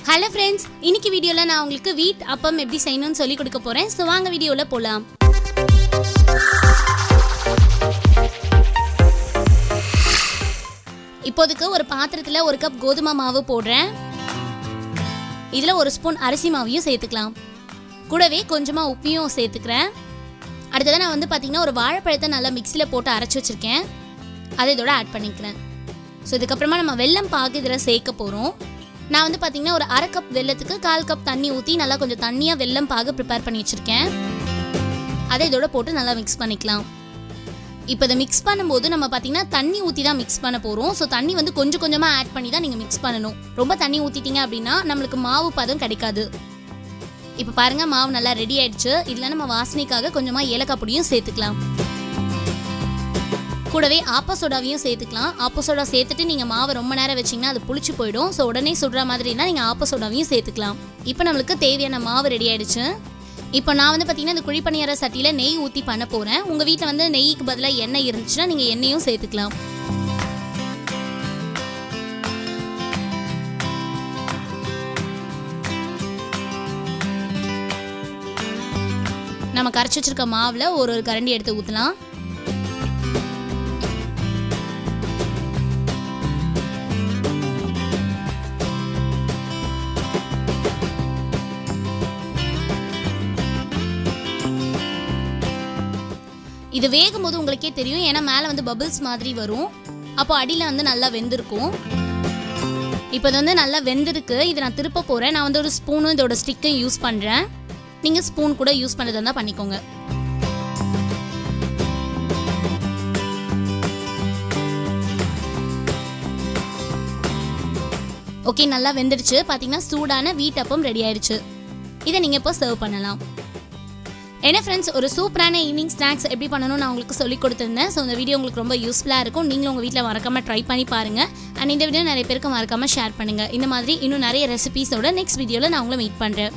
Hello friends, இன்னைக்கு வீடியோவில் நான் உங்களுக்கு வீட் அப்பம் எப்படி செய்யணும்னு சொல்லி கொடுக்க போகிறேன். ஸோ வாங்க வீடியோவில் போகலாம். இப்போதுக்கு ஒரு பாத்திரத்தில் 1 கப் கோதுமை மாவு போடுறேன். இதில் 1 ஸ்பூன் அரிசி மாவையும் சேர்த்துக்கலாம். கூடவே கொஞ்சமாக உப்பையும் சேர்த்துக்கிறேன். அடுத்ததான் நான் பார்த்தீங்கன்னா ஒரு வாழைப்பழத்தை நல்லா மிக்சியில் போட்டு அரைச்சி வச்சுருக்கேன். அதை இதோட ஆட் பண்ணிக்கிறேன். ஸோ இதுக்கப்புறமா நம்ம வெல்லம் பாகு இதில் சேர்க்க போகிறோம். நான் பார்த்தீங்கன்னா ஒரு 1/2 கப் வெல்லத்துக்கு 1/4 கப் தண்ணி ஊற்றி நல்லா கொஞ்சம் தண்ணியாக வெல்லம் பாகு ப்ரிப்பேர் பண்ணி வச்சுருக்கேன். அதை இதோட போட்டு நல்லா மிக்ஸ் பண்ணிக்கலாம். இப்போ இதை மிக்ஸ் பண்ணும்போது நம்ம பார்த்தீங்கன்னா தண்ணி ஊற்றி தான் மிக்ஸ் பண்ண போகிறோம். ஸோ தண்ணி கொஞ்சம் கொஞ்சமாக ஆட் பண்ணி தான் நீங்கள் மிக்ஸ் பண்ணணும். ரொம்ப தண்ணி ஊற்றிட்டீங்க அப்படின்னா நம்மளுக்கு மாவு பதம் கிடைக்காது. இப்போ பாருங்கள், மாவு நல்லா ரெடி ஆயிடுச்சு. இதில் நம்ம வாசனைக்காக கொஞ்சமாக ஏலக்காய் பொடியும் சேர்த்துக்கலாம். கூடவே ஆப்ப சோடாவையும் சேர்த்துக்கலாம். ஆப்ப சோடா சேர்த்துட்டு நீங்கள் மாவை ரொம்ப நேரம் வச்சிங்கன்னா அது புளிச்சு போயிடும். ஸோ உடனே சுடுற மாதிரினா நீங்கள் ஆப்ப சோடாவையும் சேர்த்துக்கலாம். இப்போ நம்மளுக்கு தேவையான மாவு ரெடி ஆயிடுச்சு. இப்போ நான் பார்த்தீங்கன்னா இந்த குழிப்பணியார சட்டியில் நெய் ஊற்றி பண்ண போகிறேன். உங்கள் வீட்டில் நெய்க்கு பதிலாக எண்ணெய் இருந்துச்சுன்னா நீங்கள் எண்ணெயும் சேர்த்துக்கலாம். நம்ம கரைச்சி வச்சிருக்க மாவில் ஒரு கரண்டி எடுத்து ஊற்றலாம். இது வேகும் போது உங்களுக்கே தெரியும், ஏன்னா மேலே பபிள்ஸ் மாதிரி வரும். அப்போ அடியில் நல்லா வெந்திருக்கும். இப்போ இது நல்லா வெந்திருக்கு. இதை நான் திருப்ப போகிறேன். நான் ஒரு ஸ்பூனும் இதோட ஸ்டிக்கையும் யூஸ் பண்ணுறேன். நீங்கள் ஸ்பூன் கூட யூஸ் பண்ணுறதா இருந்தால் பண்ணிக்கோங்க. ஓகே, நல்லா வெந்துடுச்சு. பார்த்தீங்கன்னா சூடான வீட் அப்பம் ரெடி ஆயிடுச்சு. இதை நீங்கள் இப்போ சர்வ் பண்ணலாம். என்ன ஃப்ரெண்ட்ஸ், ஒரு சூப்பரான ஈவினிங் ஸ்நாக்ஸ் எப்படி பண்ணணும் நான் உங்களுக்கு சொல்லி கொடுத்துருந்தேன். ஸோ இந்த வீடியோ உங்களுக்கு ரொம்ப யூஸ்ஃபுல்லாக இருக்கும். நீங்களும் உங்கள் வீட்டில் மறக்காமல் ட்ரை பண்ணி பாருங்கள். அண்ட் இந்த வீடியோ நிறைய பேருக்கு மறக்காமல் ஷேர் பண்ணுங்கள். இந்த மாதிரி இன்னும் நிறைய ரெசிபீஸோட நெக்ஸ்ட் வீடியோவில் நான் உங்களை மீட் பண்ணுறேன்.